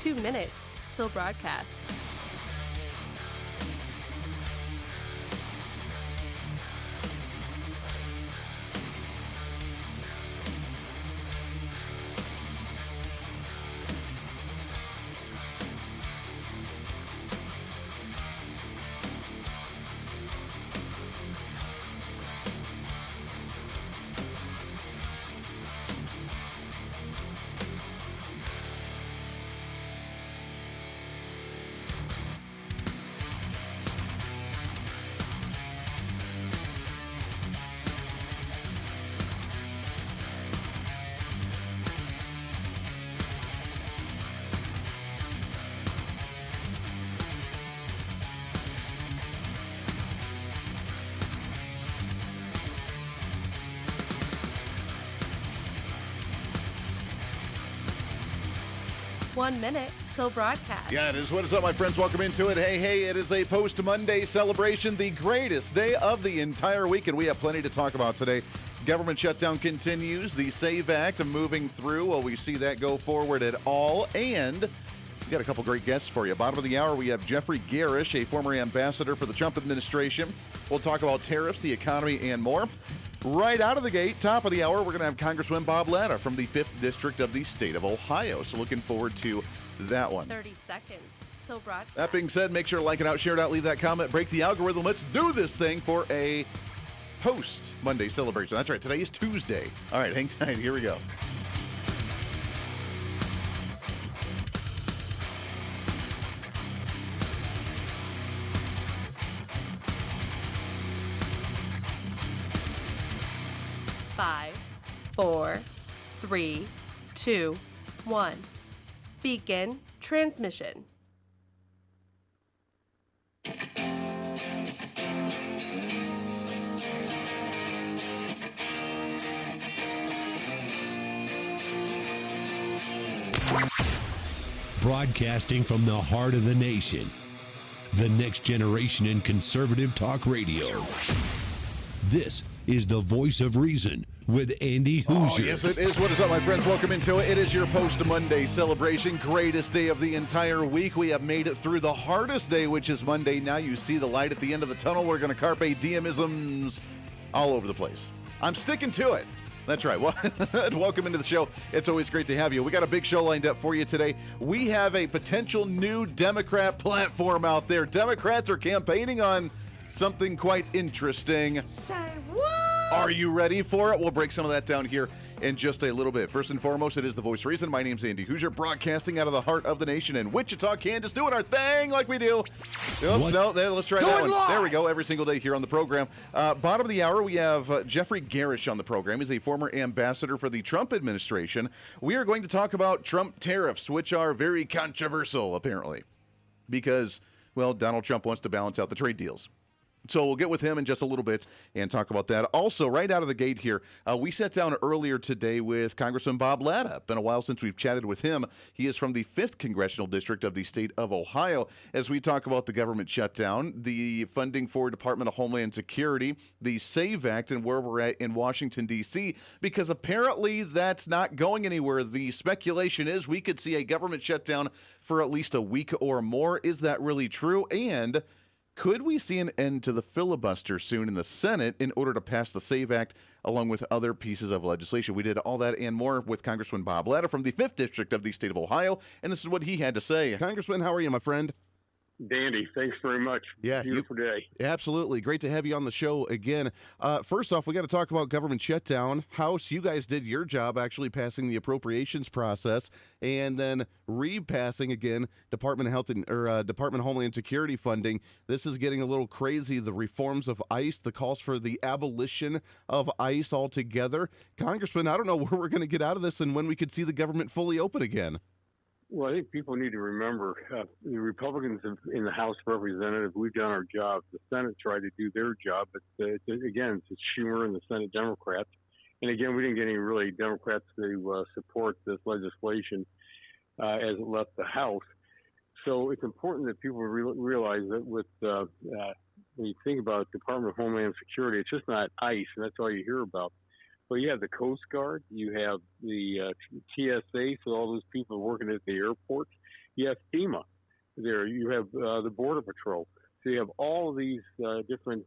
2 minutes till broadcast. One minute till broadcast. Yeah, it is. What is up, my friends? Welcome into it. Hey, it is a post-Monday celebration, the greatest day of the entire week, and we have plenty to talk about today. Government shutdown continues. The SAVE Act moving through. Will we see that go forward at all? And we got a couple great guests for you. Bottom of the hour, we have Jeffrey Garish, a former ambassador for the Trump administration. We'll talk about tariffs, the economy, and more. Right out of the gate, top of the hour, we're going to have Congressman Bob Latta from the 5th District of the state of Ohio. So looking forward to that one. 30 seconds till broadcast. That being said, make sure to like it out, share it out, leave that comment, break the algorithm. Let's do this thing for a post-Monday celebration. That's right, today is Tuesday. All right, hang tight. Here we go. Five, 4, 3, 2, 1. Begin transmission. Broadcasting from the heart of the nation, the next generation in conservative talk radio. This is the Voice of Reason with Andy Hooser. Oh, yes, it is. What is up, my friends? Welcome into it. It is your post-Monday celebration. Greatest day of the entire week. We have made it through the hardest day, which is Monday. Now you see the light at the end of the tunnel. We're going to carpe diemisms all over the place. I'm sticking to it. That's right. Well, welcome into the show. It's always great to have you. We got a big show lined up for you today. We have a potential new Democrat platform out there. Democrats are campaigning on something quite interesting. Say what? Are you ready for it? We'll break some of that down here in just a little bit. First and foremost, it is the Voice of Reason. My name's Andy Hooser, broadcasting out of the heart of the nation in Wichita, Kansas, doing our thing like we do. Oops, no, let's try that one. Live. There we go, every single day here on the program. Bottom of the hour, we have Jeffrey Garish on the program. He's a former ambassador for the Trump administration. We are going to talk about Trump tariffs, which are very controversial, apparently, because, well, Donald Trump wants to balance out the trade deals. So we'll get with him in just a little bit and talk about that. Also, right out of the gate here, we sat down earlier today with Congressman Bob Latta. Been a while since we've chatted with him. He is from the 5th Congressional District of the state of Ohio. As we talk about the government shutdown, the funding for Department of Homeland Security, the SAVE Act, and where we're at in Washington, D.C., because apparently that's not going anywhere. The speculation is we could see a government shutdown for at least a week or more. Is that really true? And could we see an end to the filibuster soon in the Senate in order to pass the SAVE Act along with other pieces of legislation? We did all that and more with Congressman Bob Latta from the 5th District of the state of Ohio, and this is what he had to say. Congressman, how are you, my friend? Dandy, thanks very much. Yeah, beautiful day. Absolutely. Great to have you on the show again. First off, we got to talk about government shutdown. House, you guys did your job actually passing the appropriations process and then repassing again Department of Health and Department of Homeland Security funding. This is getting a little crazy. The reforms of ICE, the calls for the abolition of ICE altogether. Congressman, I don't know where we're going to get out of this and when we could see the government fully open again. Well, I think people need to remember the Republicans in the House of Representatives, we've done our job. The Senate tried to do their job, but again, it's Schumer and the Senate Democrats. And again, we didn't get any really Democrats to support this legislation as it left the House. So it's important that people realize that with when you think about Department of Homeland Security, it's just not ICE, and that's all you hear about. But you have the Coast Guard, you have the TSA, so all those people working at the airport, You have FEMA there. You have the Border Patrol. So you have all of these different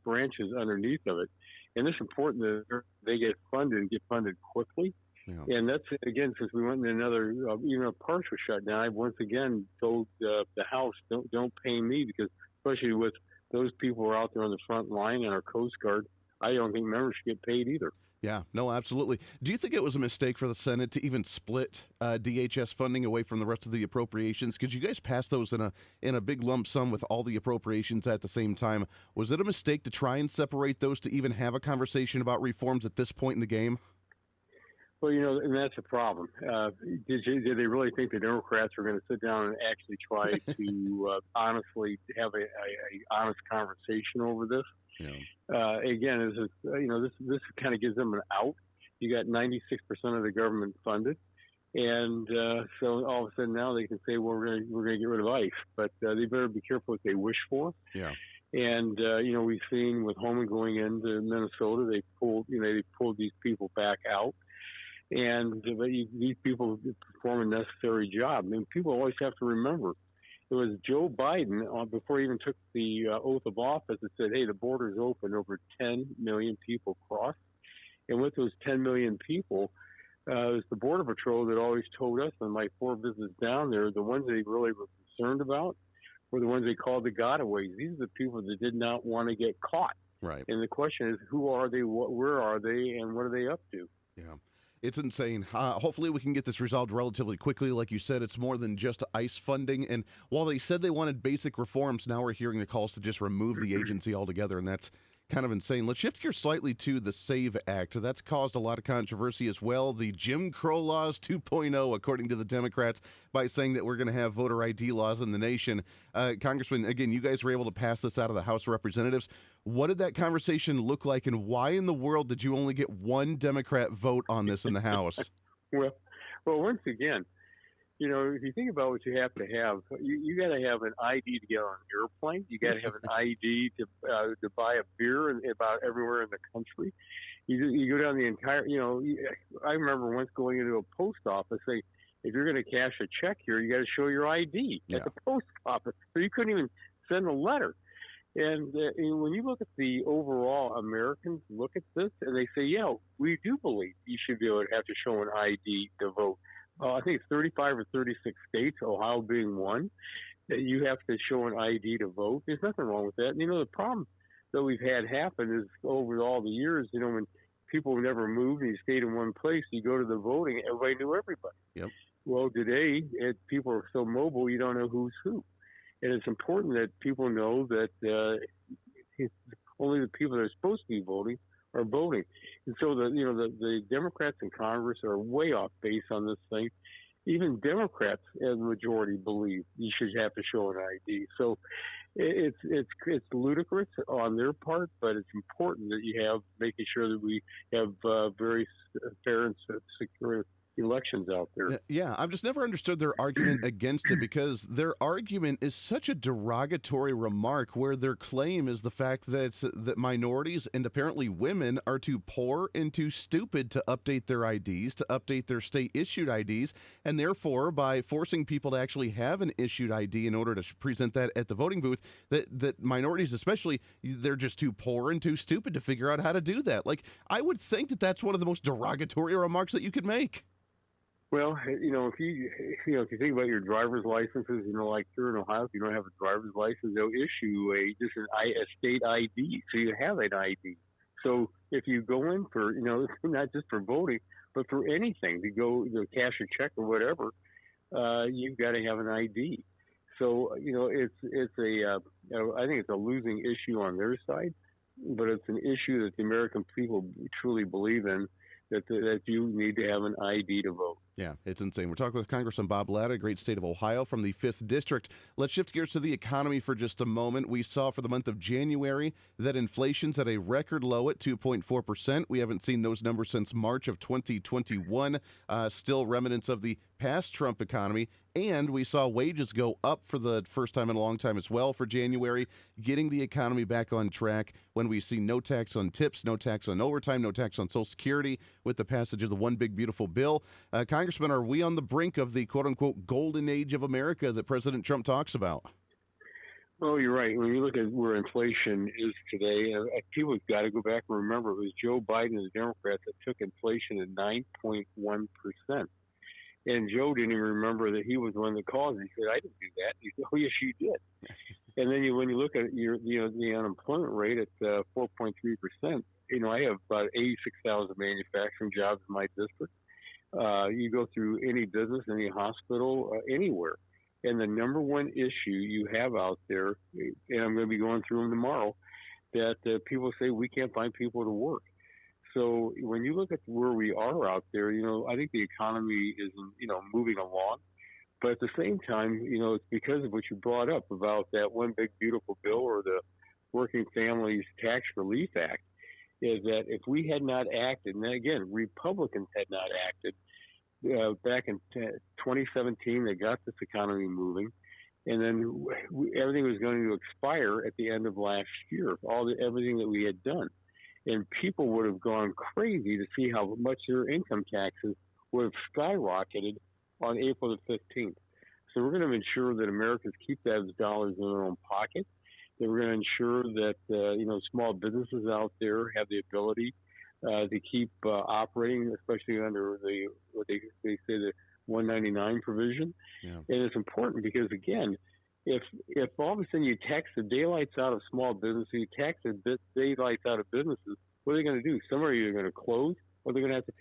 branches underneath of it. And it's important that they get funded and get funded quickly. Yeah. And that's, again, since we went in another, even a partial shutdown, I once again told the House, don't pay me, because especially with those people who are out there on the front line and our Coast Guard, I don't think members should get paid either. Yeah, no, absolutely. Do you think it was a mistake for the Senate to even split DHS funding away from the rest of the appropriations? Because you guys passed those in a big lump sum with all the appropriations at the same time. Was it a mistake to try and separate those to even have a conversation about reforms at this point in the game? Well, and that's a problem. Did they really think the Democrats were going to sit down and actually try to honestly have a honest conversation over this? Yeah. Again, this kind of gives them an out. You got 96% of the government funded, and so all of a sudden now they can say, well, we're going to get rid of ICE, but they better be careful what they wish for. Yeah. And we've seen with Homan going into Minnesota, they pulled these people back out. And these people perform a necessary job. I mean, people always have to remember, it was Joe Biden, before he even took the oath of office, that said, hey, the border's open. Over 10 million people crossed. And with those 10 million people, it was the Border Patrol that always told us, on my 4 visits down there, the ones they really were concerned about were the ones they called the gotaways. These are the people that did not want to get caught. Right. And the question is, who are they, where are they, and what are they up to? Yeah. It's insane. Hopefully we can get this resolved relatively quickly. Like you said, it's more than just ICE funding. And while they said they wanted basic reforms, now we're hearing the calls to just remove the agency altogether, and that's kind of insane. Let's shift gears slightly to the SAVE Act. That's caused a lot of controversy as well. The Jim Crow laws 2.0, according to the Democrats, by saying that we're going to have voter ID laws in the nation. Congressman, again, you guys were able to pass this out of the House of Representatives. What did that conversation look like, and why in the world did you only get one Democrat vote on this in the House? Well, once again, if you think about what you have to have, you got to have an ID to get on an airplane. You got to have an ID to buy a beer about everywhere in the country. You go down the entire, I remember once going into a post office, if you're going to cash a check here, you got to show your ID at the post office. So you couldn't even send a letter. And when you look at the overall Americans look at this and they say, yeah, we do believe you should be able to have to show an ID to vote. I think it's 35 or 36 states, Ohio being one, that you have to show an ID to vote. There's nothing wrong with that. And, the problem that we've had happen is over all the years, when people never moved and you stayed in one place, you go to the voting, everybody knew everybody. Yep. Well, today, people are so mobile, you don't know who's who. And it's important that people know that only the people that are supposed to be voting are voting. And so the Democrats in Congress are way off base on this thing. Even Democrats, as a majority, believe you should have to show an ID. So it's ludicrous on their part, but it's important that you have making sure that we have very fair and secure elections out there. Yeah, I've just never understood their argument against it, because their argument is such a derogatory remark, where their claim is the fact that minorities and apparently women are too poor and too stupid to update their IDs, to update their state-issued IDs, and therefore, by forcing people to actually have an issued ID in order to present that at the voting booth, that minorities especially, they're just too poor and too stupid to figure out how to do that. Like, I would think that that's one of the most derogatory remarks that you could make. Well, if you think about your driver's licenses, like here in Ohio, if you don't have a driver's license, they'll issue a state ID, so you have an ID. So if you go in for, not just for voting, but for anything, to go cash a check or whatever, you've got to have an ID. So I think it's a losing issue on their side, but it's an issue that the American people truly believe in. That you need to have an ID to vote. Yeah, it's insane. We're talking with Congressman Bob Latta, great state of Ohio, from the 5th District. Let's shift gears to the economy for just a moment. We saw for the month of January that inflation's at a record low at 2.4%. We haven't seen those numbers since March of 2021. Still remnants of the past Trump economy. And we saw wages go up for the first time in a long time as well for January, getting the economy back on track when we see no tax on tips, no tax on overtime, no tax on Social Security with the passage of the One Big Beautiful Bill. Congressman, are we on the brink of the quote-unquote golden age of America that President Trump talks about? Well, you're right. When you look at where inflation is today, people have got to go back and remember it was Joe Biden and the Democrats that took inflation at 9.1%. And Joe didn't even remember that he was the one that caused it. He said, I didn't do that. He said, oh, yes, you did. And then when you look at the unemployment rate at 4.3%, I have about 86,000 manufacturing jobs in my district. You go through any business, any hospital, anywhere. And the number one issue you have out there, and I'm going to be going through them tomorrow, that people say we can't find people to work. So when you look at where we are out there, I think the economy is, moving along. But at the same time, it's because of what you brought up about that one big beautiful bill or the Working Families Tax Relief Act, is that if we had not acted, and again, Republicans had not acted, back in 2017, they got this economy moving, and then everything was going to expire at the end of last year, everything that we had done. And people would have gone crazy to see how much their income taxes would have skyrocketed on April the 15th. So we're going to ensure that Americans keep those dollars in their own pocket, that we're going to ensure that, small businesses out there have the ability to keep operating, especially under what they say the 199 provision. Yeah. And it's important because, again, if all of a sudden you tax the daylights out of small businesses, you tax the daylights out of businesses, what are they going to do? Some are either going to close or they're going to have to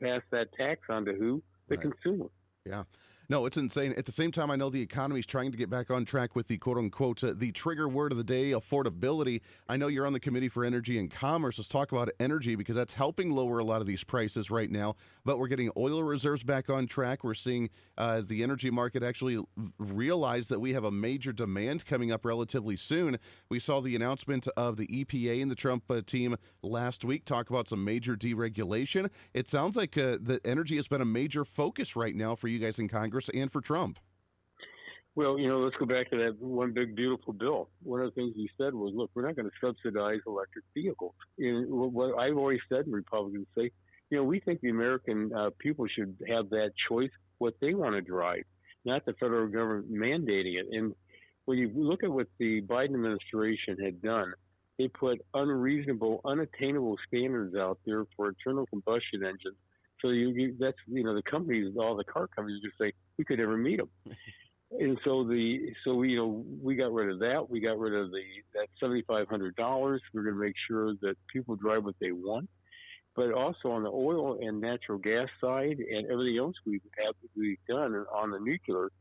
pass that tax on to who? The consumer. Yeah. No, it's insane. At the same time, I know the economy is trying to get back on track with the quote-unquote the trigger word of the day, affordability. I know you're on the Committee for Energy and Commerce. Let's talk about energy because that's helping lower a lot of these prices right now. But we're getting oil reserves back on track. We're seeing the energy market actually realize that we have a major demand coming up relatively soon. We saw the announcement of the EPA and the Trump team last week talk about some major deregulation. It sounds like that energy has been a major focus right now for you guys in Congress and for Trump. Well, let's go back to that one big beautiful bill. One of the things you said was, look, we're not going to subsidize electric vehicles. And what I've always said, and Republicans say, we think the American people should have that choice, what they want to drive, not the federal government mandating it. And when you look at what the Biden administration had done, they put unreasonable, unattainable standards out there for internal combustion engines. So that's the companies, all the car companies, just say we could never meet them. And so we got rid of that. We got rid of that $7,500. We're going to make sure that people drive what they want. But also on the oil and natural gas side and everything else we've done on the nuclear,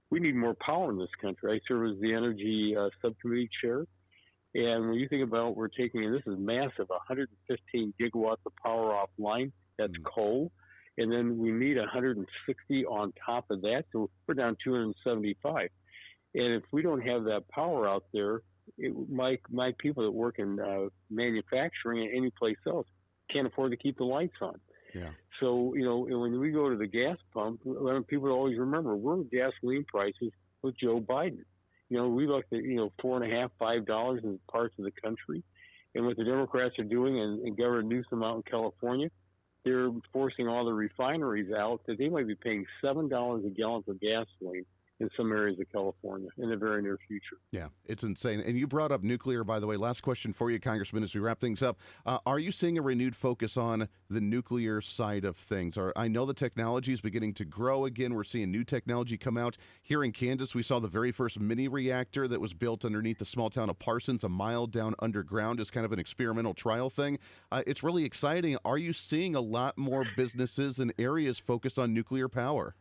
we need more power in this country. I serve as the energy subcommittee chair. And when you think about we're taking, and this is massive, 115 gigawatts of power offline. That's coal. And then we need 160 on top of that. So we're down 275. And if we don't have that power out there, my people that work in manufacturing and any place else can't afford to keep the lights on. Yeah. So, when we go to the gas pump, people always remember we're at gasoline prices with Joe Biden. We looked at, $4.50, $5 in parts of the country. And what the Democrats are doing and Governor Newsom out in California, they're forcing all the refineries out that they might be paying $7 a gallon for gasoline in some areas of California in the very near future. Yeah, it's insane. And you brought up nuclear, by the way. Last question for you, Congressman, as we wrap things up. Are you seeing a renewed focus on the nuclear side of things? I know the technology is beginning to grow again. We're seeing new technology come out. Here in Kansas, we saw the very first mini reactor that was built underneath the small town of Parsons, a mile down underground, as kind of an experimental trial thing. It's really exciting. Are you seeing a lot more businesses and areas focused on nuclear power?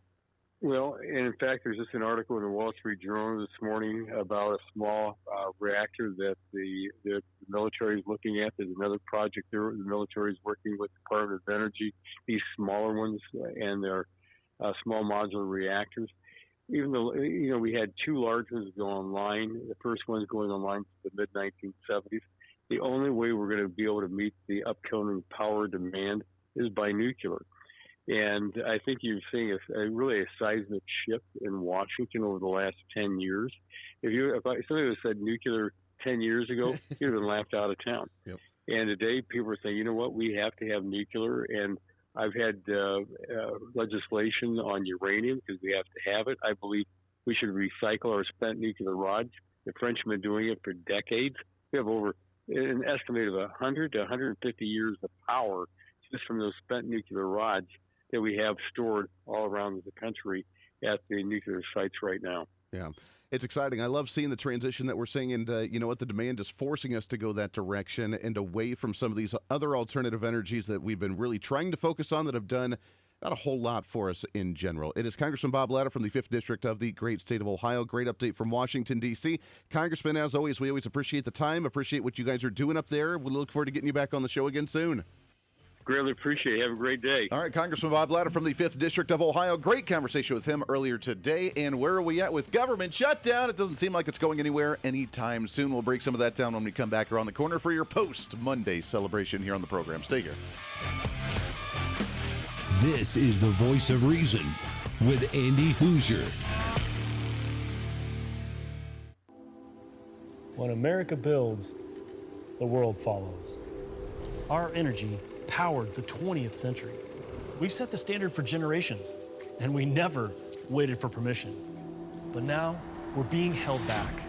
Well, and in fact, there's just an article in the Wall Street Journal this morning about a small reactor that the military is looking at. There's another project there. The military is working with the Department of Energy, these smaller ones, and they're small modular reactors. Even though, we had two large ones go online. The first one's going online in the mid-1970s. The only way we're going to be able to meet the upcoming power demand is by nuclear. And I think you're seeing a seismic shift in Washington over the last 10 years. If somebody had said nuclear 10 years ago, you'd have been laughed out of town. Yep. And today people are saying, you know what, we have to have nuclear. And I've had legislation on uranium because we have to have it. I believe we should recycle our spent nuclear rods. The French have been doing it for decades. We have over an estimate of 100 to 150 years of power just from those spent nuclear rods that we have stored all around the country at the nuclear sites right now. Yeah. It's exciting. I love seeing the transition that we're seeing, and you know what? The demand is forcing us to go that direction and away from some of these other alternative energies that we've been really trying to focus on that have done not a whole lot for us in general. It is Congressman Bob Latta from the 5th District of the great state of Ohio. Great update from Washington, D.C. Congressman, as always, we always appreciate the time, appreciate what you guys are doing up there. We look forward to getting you back on the show again soon. Greatly appreciate it. Have a great day. All right, Congressman Bob Latta from the 5th District of Ohio. Great conversation with him earlier today. And where are we at with government shutdown? It doesn't seem like it's going anywhere anytime soon. We'll break some of that down when we come back around the corner for your post-Monday celebration here on the program. Stay here. This is the Voice of Reason with Andy Hooser. When America builds, the world follows. Our energy powered the 20th century. We've set the standard for generations, and we never waited for permission. But now, we're being held back.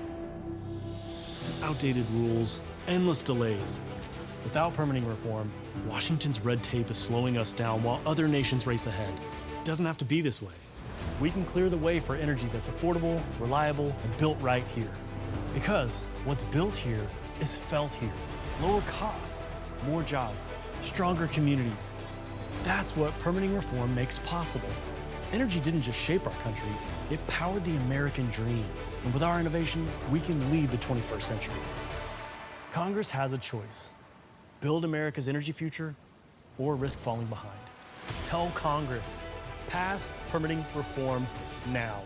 Outdated rules, endless delays. Without permitting reform, Washington's red tape is slowing us down while other nations race ahead. It doesn't have to be this way. We can clear the way for energy that's affordable, reliable, and built right here. Because what's built here is felt here. Lower costs, more jobs, stronger communities. That's what permitting reform makes possible. Energy didn't just shape our country, it powered the American dream. And with our innovation, we can lead the 21st century. Congress has a choice. Build America's energy future or risk falling behind. Tell Congress, pass permitting reform now.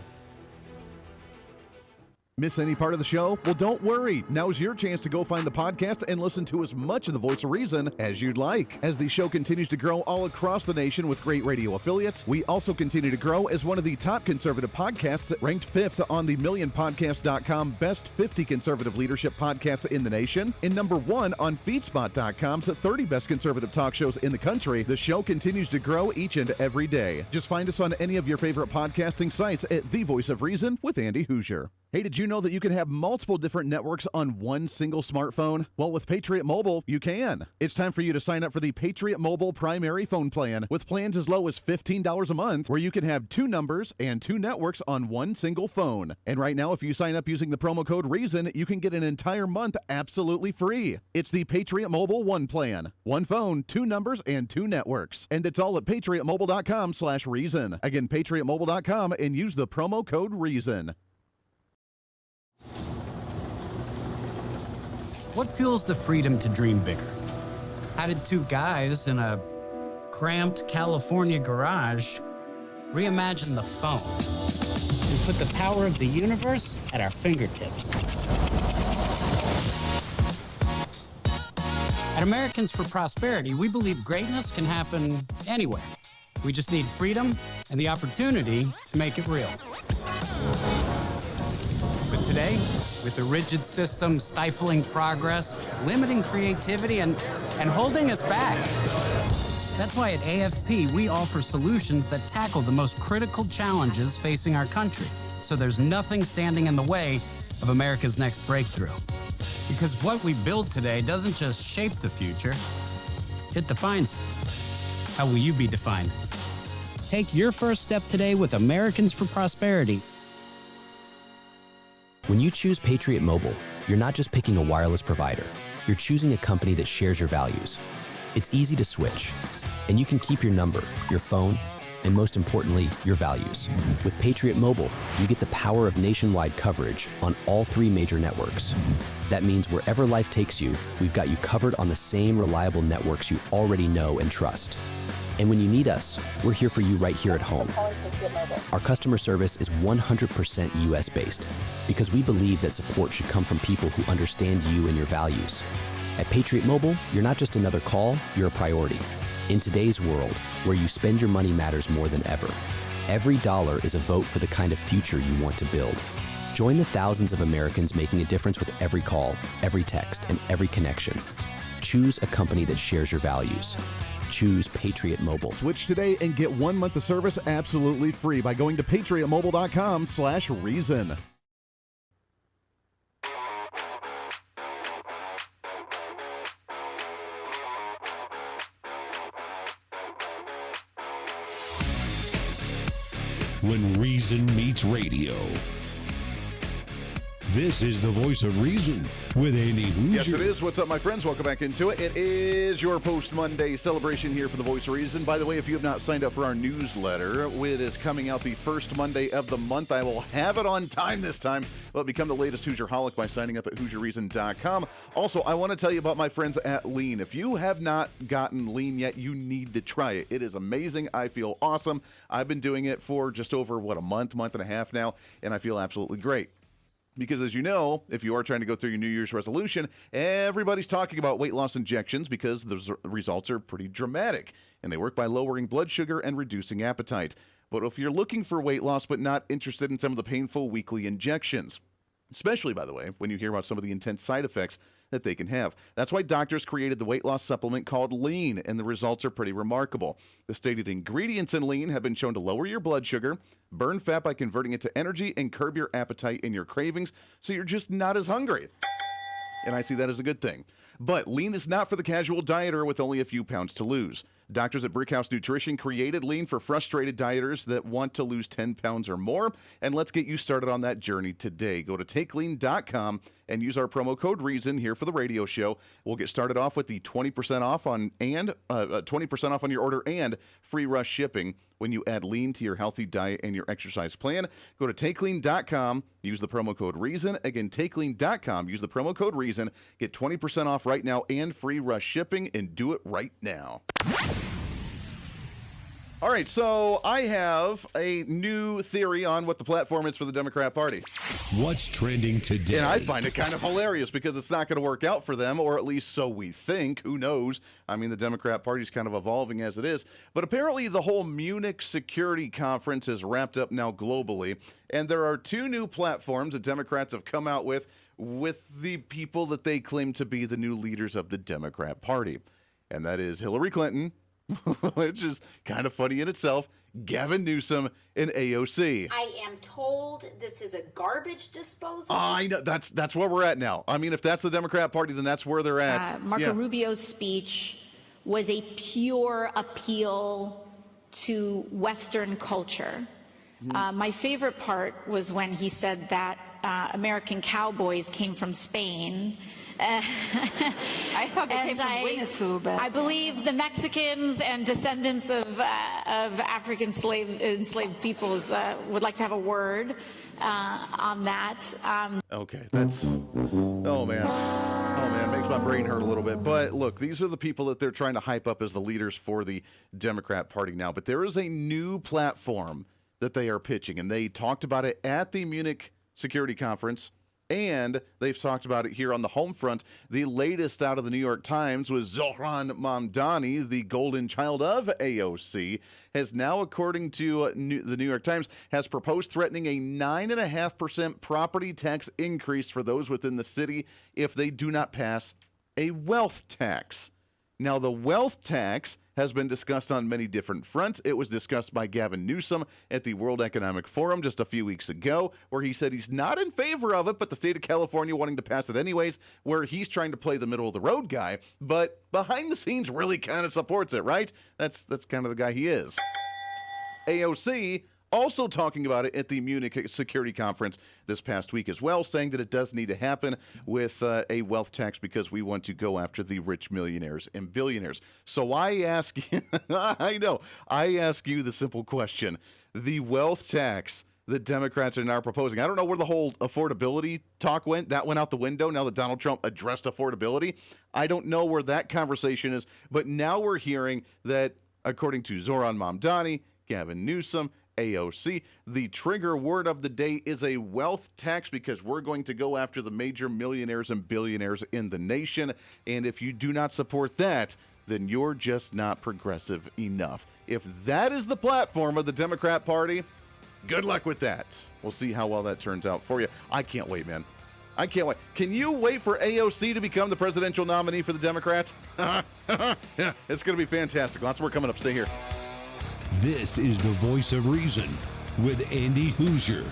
Miss any part of the show? Well, don't worry. Now's your chance to go find the podcast and listen to as much of the Voice of Reason as you'd like. As the show continues to grow all across the nation with great radio affiliates, we also continue to grow as one of the top conservative podcasts, ranked 5th on the MillionPodcast.com Best 50 Conservative Leadership Podcasts in the nation, and number 1 on FeedSpot.com's 30 Best Conservative Talk Shows in the country. The show continues to grow each and every day. Just find us on any of your favorite podcasting sites at The Voice of Reason with Andy Hooser. Hey, did you know that you can have multiple different networks on one single smartphone? Well, with Patriot Mobile, you can. It's time for you to sign up for the Patriot Mobile primary phone plan with plans as low as $15 a month, where you can have 2 numbers and 2 networks on one single phone. And right now, if you sign up using the promo code REASON, you can get an entire month absolutely free. It's the Patriot Mobile One plan. 1 phone, 2 numbers, and 2 networks. And it's all at patriotmobile.com/reason. Again, patriotmobile.com, and use the promo code REASON. What fuels the freedom to dream bigger? How did 2 guys in a cramped California garage reimagine the phone and put the power of the universe at our fingertips? At Americans for Prosperity, we believe greatness can happen anywhere. We just need freedom and the opportunity to make it real. But today, with a rigid system stifling progress, limiting creativity, and holding us back. That's why at AFP, we offer solutions that tackle the most critical challenges facing our country, so there's nothing standing in the way of America's next breakthrough. Because what we build today doesn't just shape the future, it defines it. How will you be defined? Take your first step today with Americans for Prosperity. When you choose Patriot Mobile, you're not just picking a wireless provider. You're choosing a company that shares your values. It's easy to switch, and you can keep your number, your phone, and most importantly, your values. With Patriot Mobile, you get the power of nationwide coverage on all 3 major networks. That means wherever life takes you, we've got you covered on the same reliable networks you already know and trust. And when you need us, we're here for you right here at home. Our customer service is 100% US-based because we believe that support should come from people who understand you and your values. At Patriot Mobile, you're not just another call, you're a priority. In today's world, where you spend your money matters more than ever, every dollar is a vote for the kind of future you want to build. Join the thousands of Americans making a difference with every call, every text, and every connection. Choose a company that shares your values. choose Patriot Mobile. Switch today and get 1 month of service absolutely free by going to patriotmobile.com/reason. When reason meets radio. This is the voice of reason with Andy Hooser. Yes, it is. What's up, my friends? Welcome back into it. It is your post-Monday celebration here for the Voice of Reason. By the way, if you have not signed up for our newsletter, it is coming out the first Monday of the month. I will have it on time this time. But become the latest Hoosier-holic by signing up at HoosierReason.com. Also, I want to tell you about my friends at Lean. If you have not gotten Lean yet, you need to try it. It is amazing. I feel awesome. I've been doing it for just over, a month and a half now, and I feel absolutely great. Because as you know, if you are trying to go through your New Year's resolution, everybody's talking about weight loss injections because the results are pretty dramatic. And they work by lowering blood sugar and reducing appetite. But if you're looking for weight loss but not interested in some of the painful weekly injections, especially, by the way, when you hear about some of the intense side effects that they can have. That's why doctors created the weight loss supplement called Lean, and the results are pretty remarkable. The stated ingredients in Lean have been shown to lower your blood sugar, burn fat by converting it to energy, and curb your appetite and your cravings, so you're just not as hungry. And I see that as a good thing. But Lean is not for the casual dieter with only a few pounds to lose. Doctors at Brickhouse Nutrition created Lean for frustrated dieters that want to lose 10 pounds or more. And let's get you started on that journey today. Go to takelean.com and use our promo code REASON here for the radio show. We'll get started off with the 20% off on 20% off on your order and free rush shipping when you add Lean to your healthy diet and your exercise plan. Go to takelean.com, use the promo code REASON. Again, takelean.com, use the promo code REASON. Get 20% off right now and free rush shipping, and do it right now. All right, so I have a new theory on what the platform is for the Democrat Party. What's trending today? And I find it kind of hilarious because it's not going to work out for them, or at least so we think. Who knows? I mean, the Democrat Party is kind of evolving as it is. But apparently the whole Munich Security Conference is wrapped up now globally. And there are two new platforms that Democrats have come out with the people that they claim to be the new leaders of the Democrat Party. And that is Hillary Clinton, which is kind of funny in itself, Gavin Newsom, and AOC. I am told this is a garbage disposal. I know, that's where we're at now. I mean, if that's the Democrat Party, then that's where they're at. Marco Rubio's speech was a pure appeal to Western culture. My favorite part was when he said that American cowboys came from Spain. I thought they came from Winnetou, but I believe the Mexicans and descendants of African enslaved peoples would like to have a word on that. Okay, that's oh man, makes my brain hurt a little bit. But look, these are the people that they're trying to hype up as the leaders for the Democrat Party now. But there is a new platform that they are pitching, and they talked about it at the Munich Security Conference. And they've talked about it here on the home front. The latest out of the New York Times was Zohran Mamdani, the golden child of AOC, has now, according to the New York Times, has proposed threatening a 9.5% property tax increase for those within the city if they do not pass a wealth tax. Now, the wealth tax has been discussed on many different fronts. It was discussed by Gavin Newsom at the World Economic Forum just a few weeks ago, where he said he's not in favor of it, but the state of California wanting to pass it anyways, where he's trying to play the middle-of-the-road guy, but behind the scenes really kind of supports it, right? That's kind of the guy he is. AOC also talking about it at the Munich Security Conference this past week as well, saying that it does need to happen with a wealth tax because we want to go after the rich millionaires and billionaires. So I ask you, I ask you the simple question. The wealth tax that Democrats are now proposing, I don't know where the whole affordability talk went. That went out the window now that Donald Trump addressed affordability. I don't know where that conversation is, but now we're hearing that, according to Zohran Mamdani, Gavin Newsom, AOC, the trigger word of the day is a wealth tax because we're going to go after the major millionaires and billionaires in the nation. And if you do not support that, then you're just not progressive enough. If that is the platform of the Democrat Party, good luck with that. We'll see how well that turns out for you. I can't wait, man. I can't wait. Can you wait for AOC to become the presidential nominee for the Democrats? Yeah, it's going to be fantastic. Lots more coming up. Stay here. This is the Voice of Reason with Andy Hooser.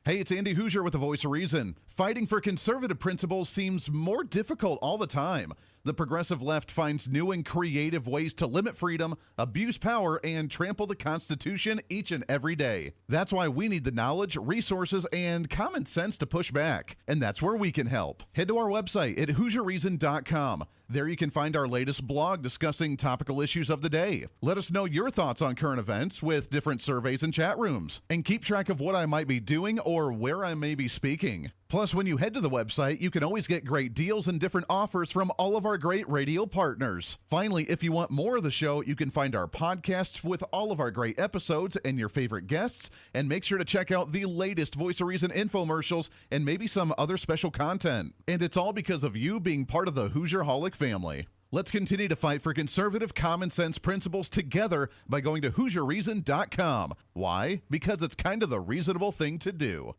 Hey, it's Andy Hooser with the Voice of Reason. Fighting for conservative principles seems more difficult all the time. The progressive left finds new and creative ways to limit freedom, abuse power, and trample the Constitution each and every day. That's why we need the knowledge, resources, and common sense to push back. And that's where we can help. Head to our website at HooserReason.com. There you can find our latest blog discussing topical issues of the day. Let us know your thoughts on current events with different surveys and chat rooms. And keep track of what I might be doing or where I may be speaking. Plus, when you head to the website, you can always get great deals and different offers from all of our great radio partners. Finally, if you want more of the show, you can find our podcasts with all of our great episodes and your favorite guests. And make sure to check out the latest Voice of Reason infomercials and maybe some other special content. And it's all because of you being part of the Hoosier-holic family. Let's continue to fight for conservative common sense principles together by going to HooserReason.com. Why? Because it's kind of the reasonable thing to do.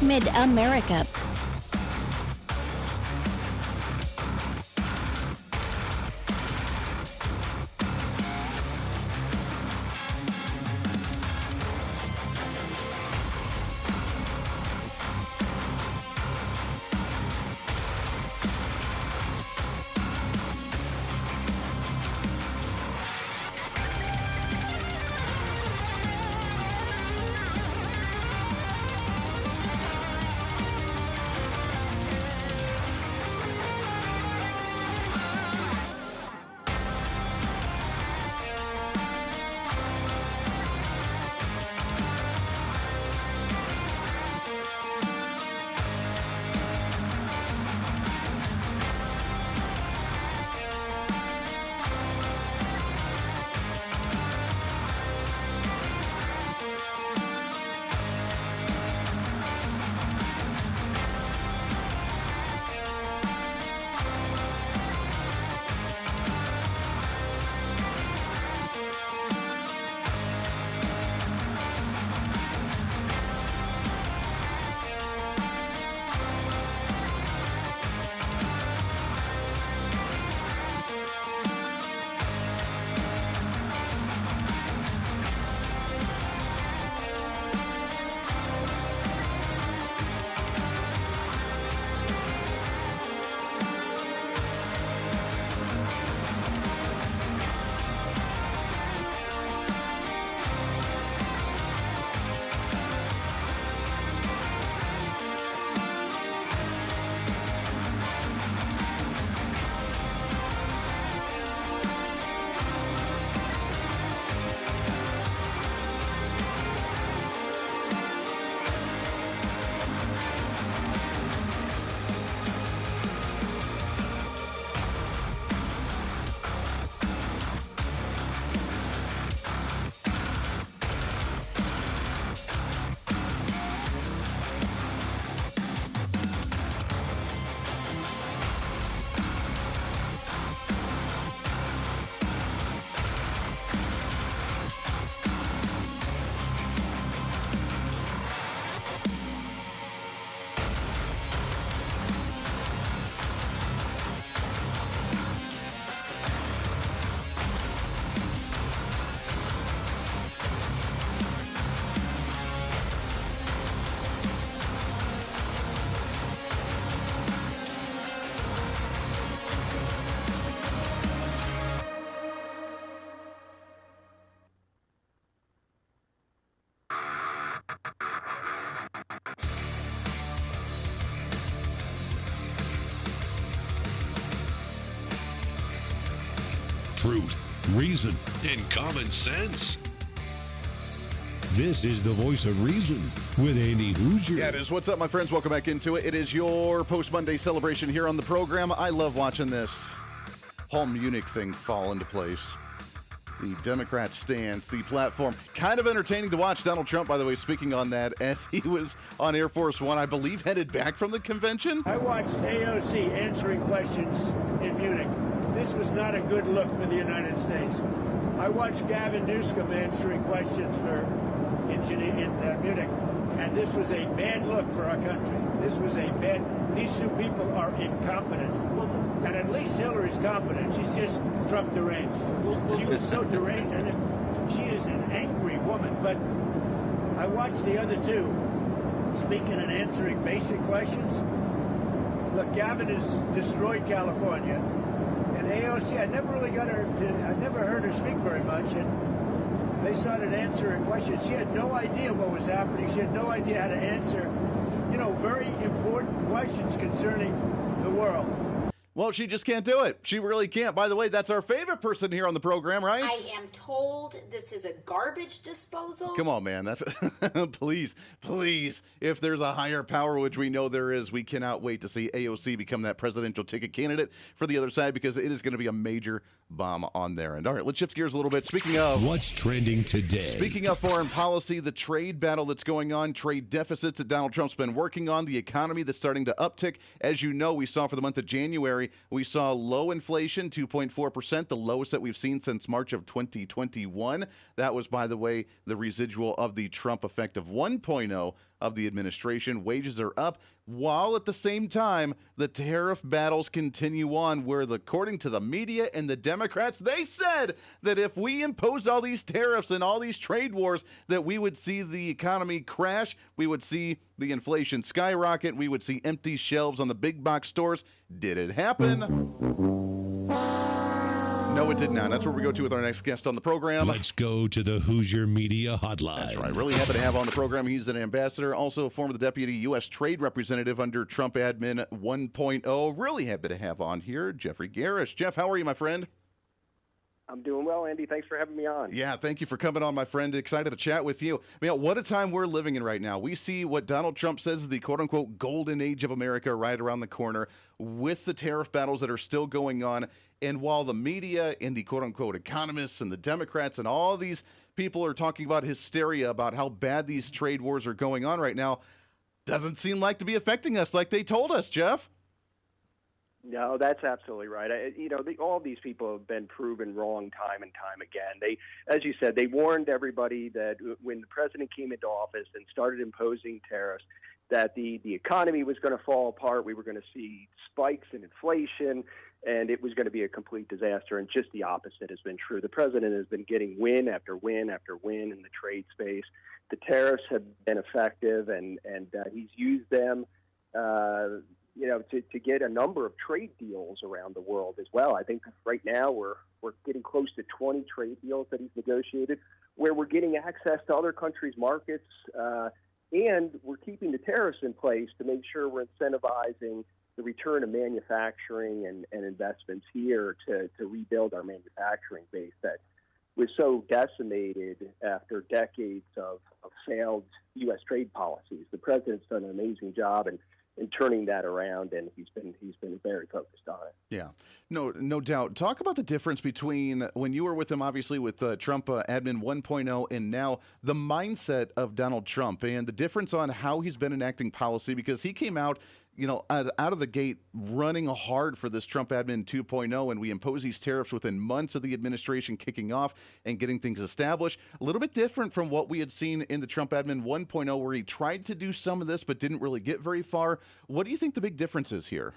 Mid-America. Truth, reason, and common sense. This is the Voice of Reason with Andy Hooser. Yeah, it is. What's up, my friends? Welcome back into it. It is your post-Monday celebration here on the program. I love watching this whole Munich thing fall into place. The Democrat stance, the platform. Kind of entertaining to watch. Donald Trump, by the way, speaking on that as he was on Air Force One, I believe, headed back from the convention. I watched AOC answering questions in Munich. This was not a good look for the United States. I watched Gavin Newsom answering questions in Munich, and this was a bad look for our country. These two people are incompetent. And at least Hillary's competent. She's just Trump deranged. She was so deranged. And she is an angry woman. But I watched the other two speaking and answering basic questions. Look, Gavin has destroyed California. And AOC, I never heard her speak very much. And they started answering questions. She had no idea what was happening. She had no idea how to answer, very important questions concerning the world. Well, she just can't do it. She really can't. By the way, that's our favorite person here on the program, right? I am told this is a garbage disposal. Come on, man. That's please. If there's a higher power, which we know there is, we cannot wait to see AOC become that presidential ticket candidate for the other side, because it is going to be a major bomb on there. And all right, let's shift gears a little bit. Speaking of what's trending today, speaking of foreign policy, the trade battle that's going on, trade deficits that Donald Trump's been working on, the economy that's starting to uptick. As you know, we saw for the month of January, we saw low inflation, 2.4%, the lowest that we've seen since March of 2021. That was, by the way, the residual of the Trump effect of 1.0 of the administration. Wages are up, while at the same time, the tariff battles continue on, where, according to the media and the Democrats, they said that if we impose all these tariffs and all these trade wars, that we would see the economy crash, we would see the inflation skyrocket, we would see empty shelves on the big box stores. Did it happen? No, it did not. That's where we go to with our next guest on the program. Let's go to the Hoosier Media Hotline. That's right. Really happy to have on the program. He's an ambassador, also former deputy U.S. trade representative under Trump admin 1.0. Really happy to have on here Jeffrey Garish. Jeff, how are you, my friend? I'm doing well, Andy. Thanks for having me on. Yeah, thank you for coming on, my friend. Excited to chat with you. Man, what a time we're living in right now. We see what Donald Trump says is the quote-unquote golden age of America right around the corner, with the tariff battles that are still going on. And while the media and the quote-unquote economists and the Democrats and all these people are talking about hysteria about how bad these trade wars are going on right now, doesn't seem like to be affecting us like they told us, Jeff. No, that's absolutely right. All these people have been proven wrong time and time again. As you said, they warned everybody that when the president came into office and started imposing tariffs, that the economy was going to fall apart. We were going to see spikes in inflation, and it was going to be a complete disaster. And just the opposite has been true. The president has been getting win after win after win in the trade space. The tariffs have been effective, and he's used them to get a number of trade deals around the world as well. I think right now we're getting close to 20 trade deals that he's negotiated, where we're getting access to other countries' markets, and we're keeping the tariffs in place to make sure we're incentivizing the return of manufacturing and investments here to rebuild our manufacturing base that was so decimated after decades of failed U.S. trade policies. The president's done an amazing job in turning that around, and he's been very focused on it. Yeah, no doubt. Talk about the difference between when you were with him, obviously with Trump admin 1.0, and now the mindset of Donald Trump, and the difference on how he's been enacting policy, because he came out out of the gate running hard for this Trump admin 2.0, and we impose these tariffs within months of the administration kicking off and getting things established. A little bit different from what we had seen in the Trump admin 1.0, where he tried to do some of this but didn't really get very far. What do you think the big difference is here?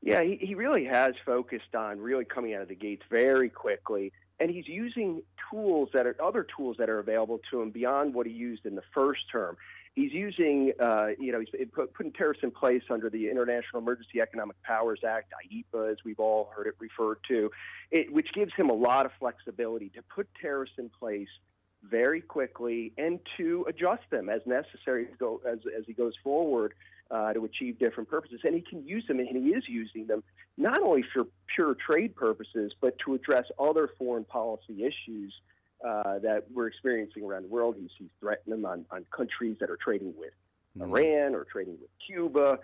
Yeah, he really has focused on really coming out of the gates very quickly, and he's using other tools that are available to him beyond what he used in the first term. He's using, he's putting tariffs in place under the International Emergency Economic Powers Act, IEPA, as we've all heard it referred to, which gives him a lot of flexibility to put tariffs in place very quickly and to adjust them as necessary as he goes forward to achieve different purposes. And he can use them, and he is using them, not only for pure trade purposes, but to address other foreign policy issues that we're experiencing around the world. He's threatening them on countries that are trading with Iran or trading with Cuba,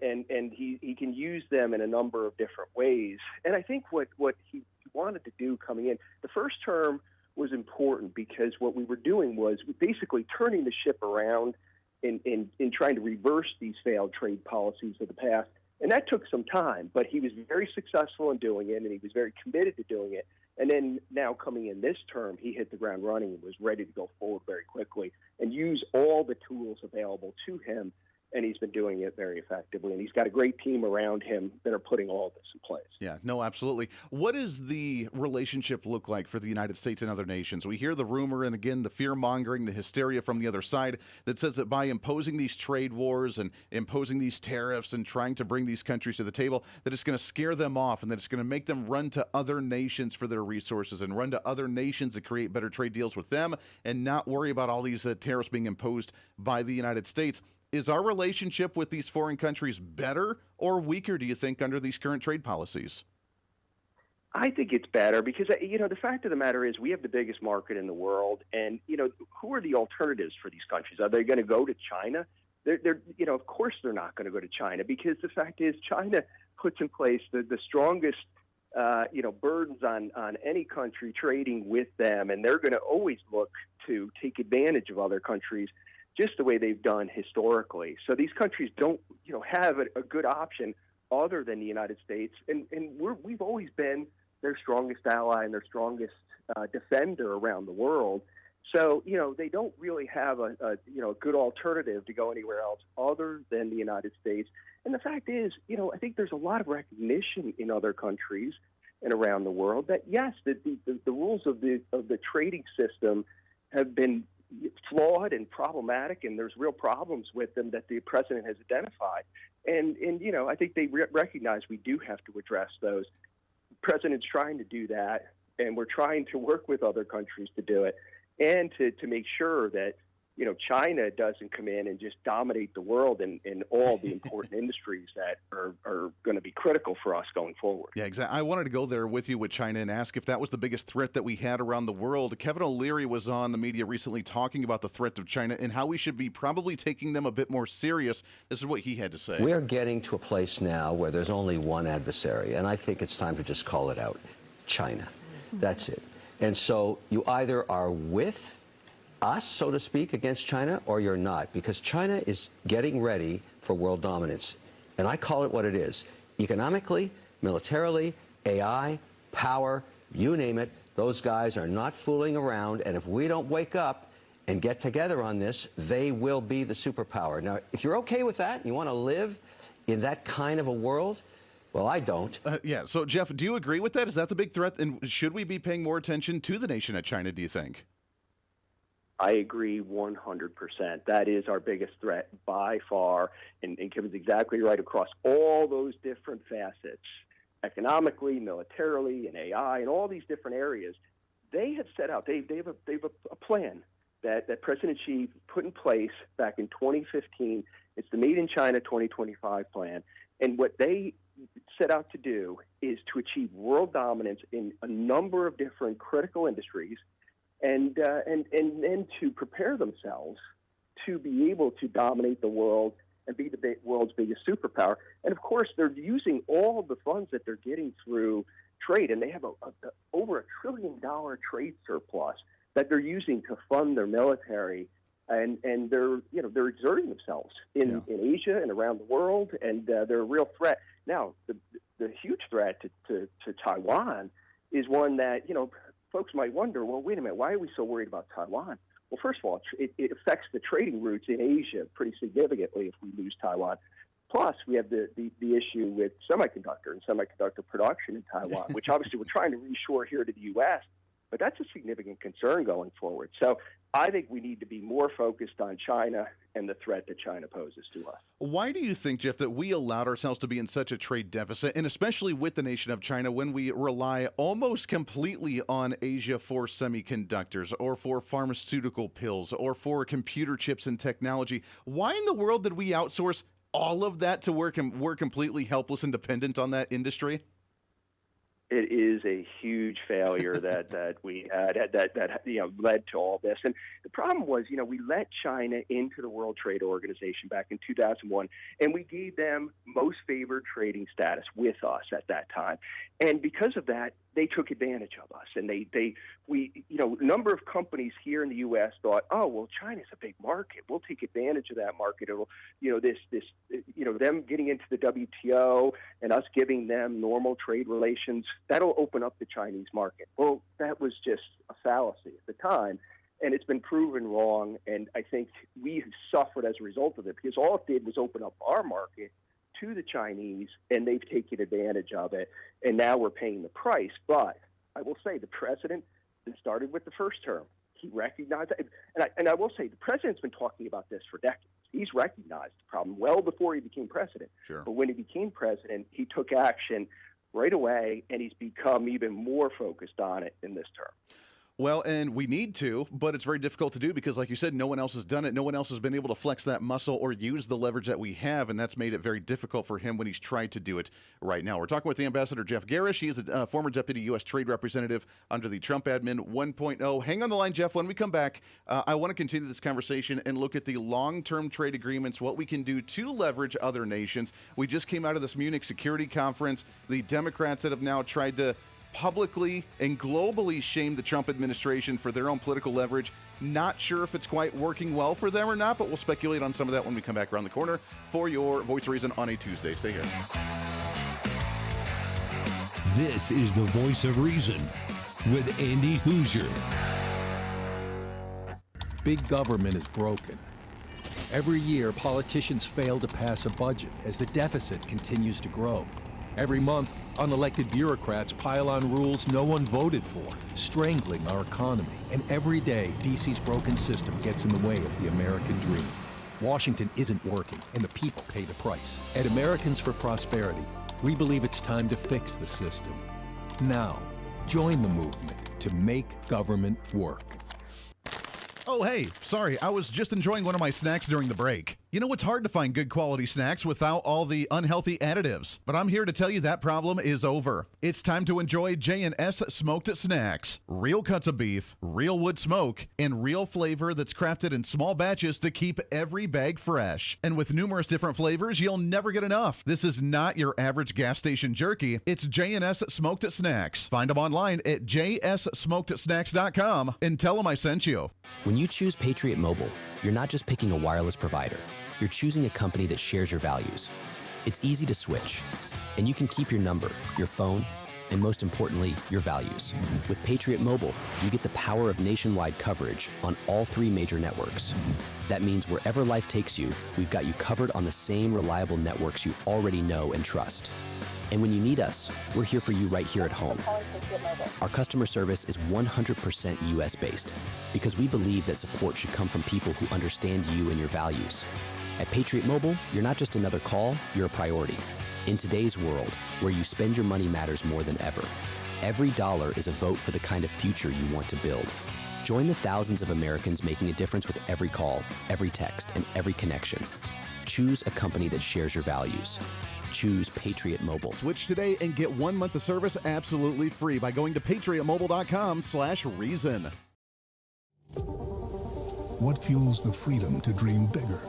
and he can use them in a number of different ways. And I think what he wanted to do coming in, the first term was important because what we were doing was basically turning the ship around in trying to reverse these failed trade policies of the past. And that took some time, but he was very successful in doing it, and he was very committed to doing it. And then now coming in this term, he hit the ground running and was ready to go forward very quickly and use all the tools available to him. And he's been doing it very effectively. And he's got a great team around him that are putting all this in place. Yeah, no, absolutely. What does the relationship look like for the United States and other nations? We hear the rumor and, again, the fear-mongering, the hysteria from the other side that says that by imposing these trade wars and imposing these tariffs and trying to bring these countries to the table, that it's going to scare them off and that it's going to make them run to other nations for their resources and run to other nations to create better trade deals with them and not worry about all these tariffs being imposed by the United States. Is our relationship with these foreign countries better or weaker, do you think, under these current trade policies? I think it's better because, the fact of the matter is we have the biggest market in the world. And, who are the alternatives for these countries? Are they going to go to China? Of course they're not going to go to China because the fact is China puts in place the strongest, burdens on any country trading with them. And they're going to always look to take advantage of other countries just the way they've done historically. So these countries don't, have a good option other than the United States. And we've always been their strongest ally and their strongest defender around the world. So, they don't really have a good alternative to go anywhere else other than the United States. And the fact is, I think there's a lot of recognition in other countries and around the world that, yes, the rules of the trading system have been flawed and problematic, and there's real problems with them that the president has identified. And I think they recognize we do have to address those. The president's trying to do that, and we're trying to work with other countries to do it and to make sure that, China doesn't come in and just dominate the world in all the important industries that are going to be critical for us going forward. Yeah, exactly. I wanted to go there with you with China and ask if that was the biggest threat that we had around the world. Kevin O'Leary was on the media recently talking about the threat of China and how we should be probably taking them a bit more serious. This is what he had to say. We're getting to a place now where there's only one adversary, and I think it's time to just call it out. China. That's it. And so you either are with us, so to speak, against China, or you're not, because China is getting ready for world dominance. And I call it what it is. Economically, militarily, AI, power, you name it, those guys are not fooling around. And if we don't wake up and get together on this, they will be the superpower. Now, if you're okay with that, and you want to live in that kind of a world, well, I don't. Yeah. So, Jeff, do you agree with that? Is that the big threat? And should we be paying more attention to the nation of China, do you think? I agree 100%. That is our biggest threat by far. And Kevin's exactly right across all those different facets, economically, militarily, and AI, and all these different areas. They have set out, they have a plan that President Xi put in place back in 2015. It's the Made in China 2025 plan. And what they set out to do is to achieve world dominance in a number of different critical industries and then to prepare themselves to be able to dominate the world and be the world's biggest superpower. And, of course, they're using all of the funds that they're getting through trade, and they have over $1 trillion trade surplus that they're using to fund their military, and they're exerting themselves in Asia and around the world, and they're a real threat. Now, the huge threat to Taiwan is one that, folks might wonder, well, wait a minute, why are we so worried about Taiwan? Well, first of all, it affects the trading routes in Asia pretty significantly if we lose Taiwan. Plus, we have the issue with semiconductor production in Taiwan, which obviously we're trying to reshore here to the U.S. but that's a significant concern going forward. So I think we need to be more focused on China and the threat that China poses to us. Why do you think, Jeff, that we allowed ourselves to be in such a trade deficit, and especially with the nation of China, when we rely almost completely on Asia for semiconductors or for pharmaceutical pills or for computer chips and technology? Why in the world did we outsource all of that to work, and we're completely helpless and dependent on that industry? It is a huge failure that we had that led to all this. And the problem was, we let China into the World Trade Organization back in 2001, and we gave them most favored trading status with us at that time. And because of that, they took advantage of us. And a number of companies here in the U.S. thought, oh, well, China's a big market. We'll take advantage of that market. It'll, them getting into the WTO and us giving them normal trade relations, that'll open up the Chinese market. Well, that was just a fallacy at the time. And it's been proven wrong. And I think we suffered as a result of it, because all it did was open up our market to the Chinese, and they've taken advantage of it, and now we're paying the price. But I will say the president, it started with the first term. He recognized it. And I will say the president's been talking about this for decades. He's recognized the problem well before he became president. Sure. But when he became president, he took action right away, and he's become even more focused on it in this term. Well, and we need to, but it's very difficult to do because, like you said, no one else has done it. No one else has been able to flex that muscle or use the leverage that we have, and that's made it very difficult for him when he's tried to do it right now. We're talking with the Ambassador Jeff Garish. He is a former Deputy U.S. Trade Representative under the Trump admin 1.0. Hang on the line, Jeff. When we come back, I want to continue this conversation and look at the long-term trade agreements, what we can do to leverage other nations. We just came out of this Munich Security Conference. The Democrats that have now tried to publicly and globally shame the Trump administration for their own political leverage. Not sure if it's quite working well for them or not, but we'll speculate on some of that when we come back around the corner for your Voice of Reason on a Tuesday. Stay here. This is the Voice of Reason with Andy Hooser. Big government is broken. Every year, politicians fail to pass a budget as the deficit continues to grow. Every month, unelected bureaucrats pile on rules no one voted for, strangling our economy. And every day, D.C.'s broken system gets in the way of the American dream. Washington isn't working, and the people pay the price. At Americans for Prosperity, we believe it's time to fix the system. Now, join the movement to make government work. Oh, hey, sorry, I was just enjoying one of my snacks during the break. You know, it's hard to find good quality snacks without all the unhealthy additives, but I'm here to tell you that problem is over. It's time to enjoy J&S Smoked Snacks. Real cuts of beef, real wood smoke, and real flavor that's crafted in small batches to keep every bag fresh. And with numerous different flavors, you'll never get enough. This is not your average gas station jerky. It's J&S Smoked Snacks. Find them online at jssmokedsnacks.com and tell them I sent you. When you choose Patriot Mobile, you're not just picking a wireless provider. You're choosing a company that shares your values. It's easy to switch, and you can keep your number, your phone, and most importantly, your values. With Patriot Mobile, you get the power of nationwide coverage on all 3 major networks. That means wherever life takes you, we've got you covered on the same reliable networks you already know and trust. And when you need us, we're here for you right here at home. Our customer service is 100% US-based because we believe that support should come from people who understand you and your values. At Patriot Mobile, you're not just another call, you're a priority. In today's world, where you spend your money matters more than ever, every dollar is a vote for the kind of future you want to build. Join the thousands of Americans making a difference with every call, every text, and every connection. Choose a company that shares your values. Choose Patriot Mobile. Switch today and get 1 month of service absolutely free by going to patriotmobile.com/reason. What fuels the freedom to dream bigger?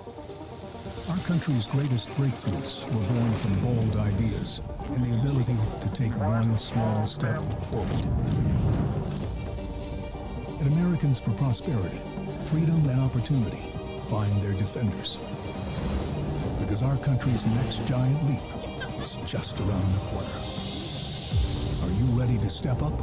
Our country's greatest breakthroughs were born from bold ideas and the ability to take one small step forward. At Americans for Prosperity, freedom and opportunity find their defenders. Because our country's next giant leap is just around the corner. Are you ready to step up?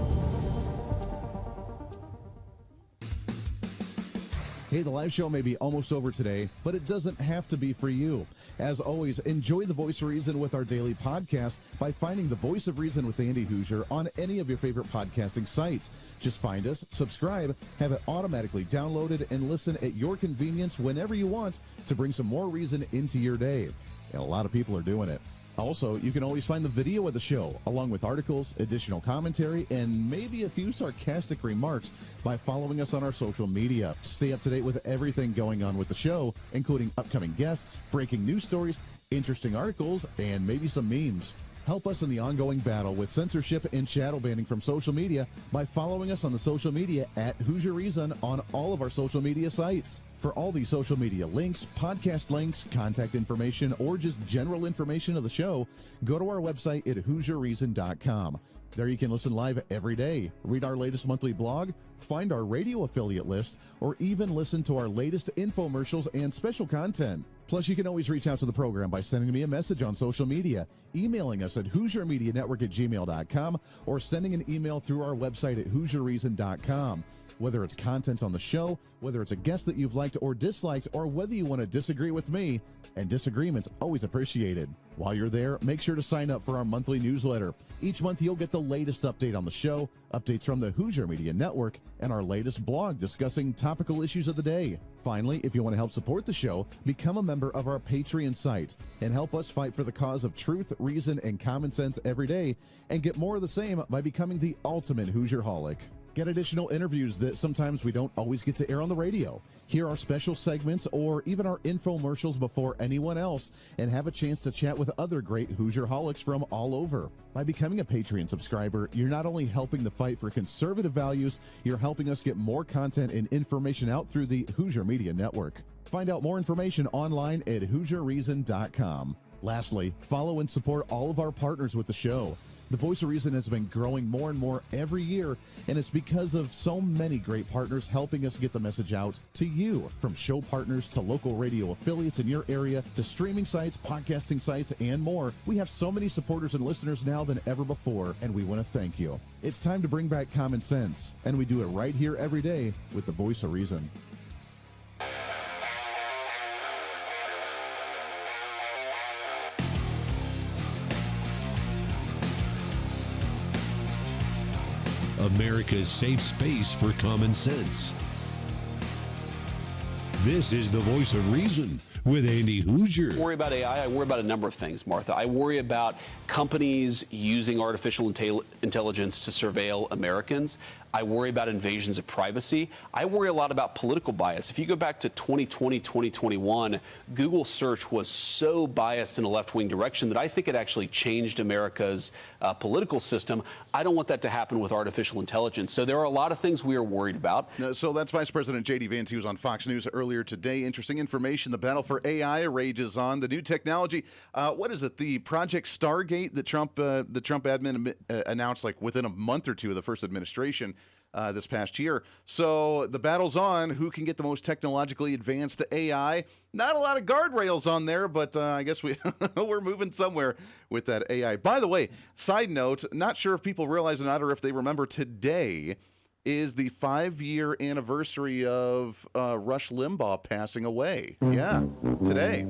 Hey, the live show may be almost over today, but it doesn't have to be for you. As always, enjoy the Voice of Reason with our daily podcast by finding the Voice of Reason with Andy Hooser on any of your favorite podcasting sites. Just find us, subscribe, have it automatically downloaded, and listen at your convenience whenever you want to bring some more reason into your day. And a lot of people are doing it. Also, you can always find the video of the show, along with articles, additional commentary, and maybe a few sarcastic remarks by following us on our social media. Stay up to date with everything going on with the show, including upcoming guests, breaking news stories, interesting articles, and maybe some memes. Help us in the ongoing battle with censorship and shadow banning from social media by following us on the social media at Hooser Reason on all of our social media sites. For all these social media links, podcast links, contact information, or just general information of the show, go to our website at HooserReason.com. There you can listen live every day, read our latest monthly blog, find our radio affiliate list, or even listen to our latest infomercials and special content. Plus, you can always reach out to the program by sending me a message on social media, emailing us at HooserMediaNetwork@gmail.com, or sending an email through our website at HooserReason.com. Whether it's content on the show, whether it's a guest that you've liked or disliked, or whether you want to disagree with me, and disagreement's always appreciated. While you're there, make sure to sign up for our monthly newsletter. Each month, you'll get the latest update on the show, updates from the Hooser Media Network, and our latest blog discussing topical issues of the day. Finally, if you want to help support the show, become a member of our Patreon site and help us fight for the cause of truth, reason, and common sense every day, and get more of the same by becoming the ultimate Hoosierholic. Get additional interviews that sometimes we don't always get to air on the radio. Hear our special segments or even our infomercials before anyone else, and have a chance to chat with other great Hoosierholics from all over. By becoming a Patreon subscriber, you're not only helping the fight for conservative values, you're helping us get more content and information out through the Hooser Media Network. Find out more information online at HooserReason.com. Lastly, follow and support all of our partners with the show. The Voice of Reason has been growing more and more every year, and it's because of so many great partners helping us get the message out to you. From show partners to local radio affiliates in your area to streaming sites, podcasting sites, and more, we have so many supporters and listeners now than ever before, and we want to thank you. It's time to bring back common sense, and we do it right here every day with the Voice of Reason. America's safe space for common sense. This is the Voice of Reason with Andy Hooser. I worry about AI. I worry about a number of things, Martha. I worry about companies using artificial intelligence to surveil Americans. I worry about invasions of privacy. I worry a lot about political bias. If you go back to 2020, 2021, Google search was so biased in a left-wing direction that I think it actually changed America's political system. I don't want that to happen with artificial intelligence. So there are a lot of things we are worried about. So that's Vice President J.D. Vance. He was on Fox News earlier today. Interesting information. The battle for AI rages on. The new technology, what is it? The Project Stargate that the Trump admin announced like within a month or two of the first administration this past year. So the battle's on. Who can get the most technologically advanced AI? Not a lot of guardrails on there, but I guess we're moving somewhere with that AI. By the way, side note, not sure if people realize or not, or if they remember, today is the 5-year anniversary of Rush Limbaugh passing away. Yeah, today.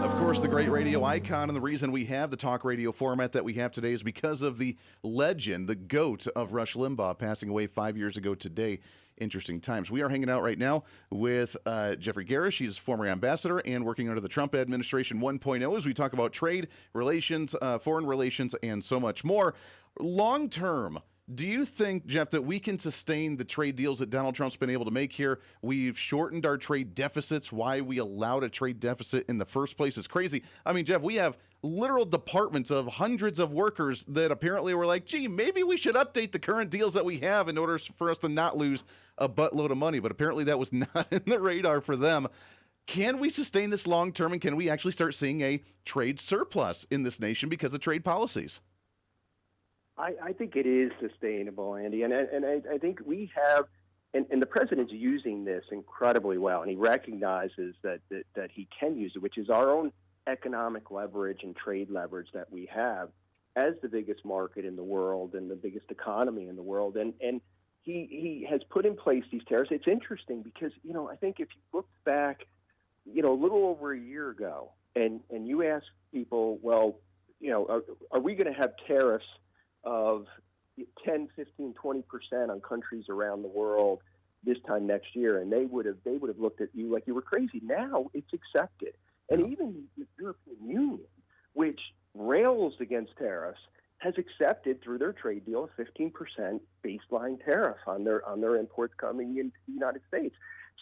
Of course, the great radio icon, and the reason we have the talk radio format that we have today is because of the legend, the GOAT of Rush Limbaugh, passing away 5 years ago today. Interesting times. We are hanging out right now with Jeffrey Garish. He's former ambassador and working under the Trump administration 1.0 as we talk about trade relations, foreign relations, and so much more. Long term, do you think, Jeff, that we can sustain the trade deals that Donald Trump's been able to make here? We've shortened our trade deficits. Why we allowed a trade deficit in the first place is crazy. I mean, Jeff, we have literal departments of hundreds of workers that apparently were like, gee, maybe we should update the current deals that we have in order for us to not lose a buttload of money. But apparently that was not in the radar for them. Can we sustain this long term, and can we actually start seeing a trade surplus in this nation because of trade policies? I think it is sustainable, Andy, and I think we have, and the president's using this incredibly well, and he recognizes that he can use it, which is our own economic leverage and trade leverage that we have as the biggest market in the world and the biggest economy in the world, and he has put in place these tariffs. It's interesting because, I think if you look back, a little over a year ago, and you ask people, well, are we going to have tariffs of 10, 15, 20% on countries around the world this time next year? And they would have looked at you like you were crazy. Now it's accepted. And even the European Union, which rails against tariffs, has accepted through their trade deal a 15% baseline tariff on their imports coming into the United States.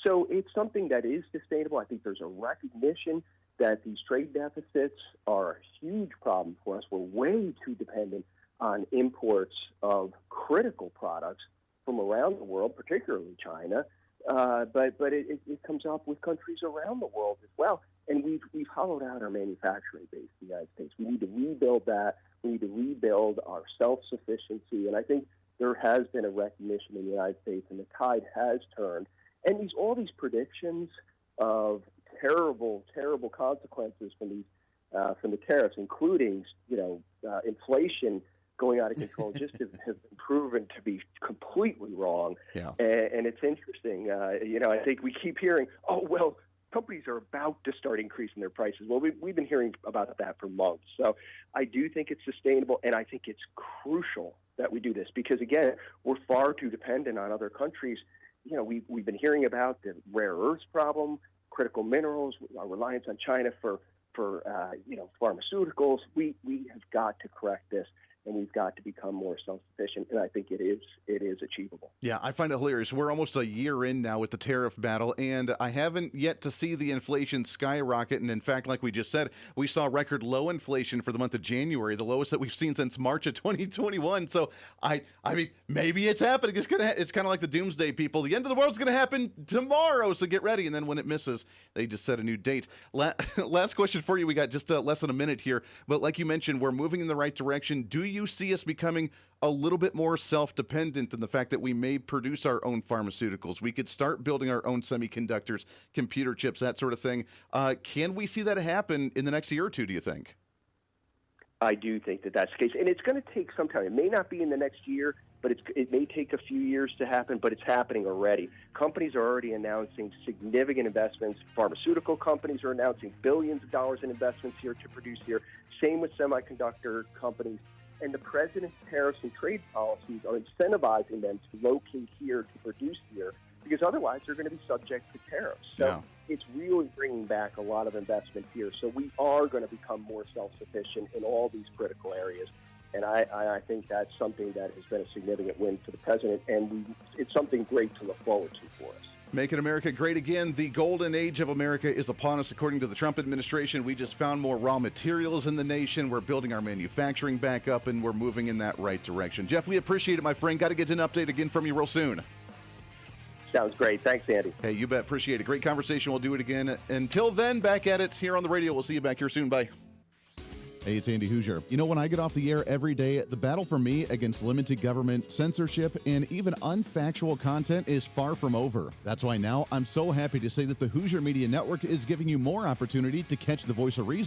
So it's something that is sustainable. I think there's a recognition that these trade deficits are a huge problem for us. We're way too dependent on imports of critical products from around the world, particularly China. But it comes up with countries around the world as well. And we've hollowed out our manufacturing base in the United States. We need to rebuild that. We need to rebuild our self-sufficiency. And I think there has been a recognition in the United States, and the tide has turned. And all these predictions of terrible, terrible consequences from the tariffs, including inflation going out of control, just have been proven to be completely wrong. Yeah. And it's interesting. I think we keep hearing, companies are about to start increasing their prices. Well, we've been hearing about that for months. So I do think it's sustainable, and I think it's crucial that we do this because, again, we're far too dependent on other countries. We've been hearing about the rare earths problem, critical minerals, our reliance on China for pharmaceuticals. We have got to correct this, and we've got to become more self-sufficient, and I think it is achievable. Yeah, I find it hilarious. We're almost a year in now with the tariff battle, and I haven't yet to see the inflation skyrocket. And in fact, like we just said, we saw record low inflation for the month of January, the lowest that we've seen since March of 2021. So I mean, maybe it's happening. It's kind of like the doomsday people. The end of the world's going to happen tomorrow, so get ready. And then when it misses, they just set a new date. Last question for you. We got just less than a minute here, but like you mentioned, we're moving in the right direction. Do you see us becoming a little bit more self-dependent in the fact that we may produce our own pharmaceuticals? We could start building our own semiconductors, computer chips, that sort of thing. Can we see that happen in the next year or two, do you think? I do think that that's the case. And it's going to take some time. It may not be in the next year, but it may take a few years to happen, but it's happening already. Companies are already announcing significant investments. Pharmaceutical companies are announcing billions of dollars in investments here to produce here. Same with semiconductor companies. And the president's tariffs and trade policies are incentivizing them to locate here, to produce here, because otherwise they're going to be subject to tariffs. So it's really bringing back a lot of investment here. So we are going to become more self-sufficient in all these critical areas. And I think that's something that has been a significant win for the president, and it's something great to look forward to for us. Making America great again. The golden age of America is upon us, according to the Trump administration. We just found more raw materials in the nation. We're building our manufacturing back up, and we're moving in that right direction. Jeff, we appreciate it, my friend. Got to get an update again from you real soon. Sounds great. Thanks, Andy. Hey, you bet. Appreciate it. Great conversation. We'll do it again. Until then, back at it here on the radio. We'll see you back here soon. Bye. Hey, it's Andy Hooser. You know, when I get off the air every day, the battle for me against limited government, censorship, and even unfactual content is far from over. That's why now I'm so happy to say that the Hooser Media Network is giving you more opportunity to catch the voice of reason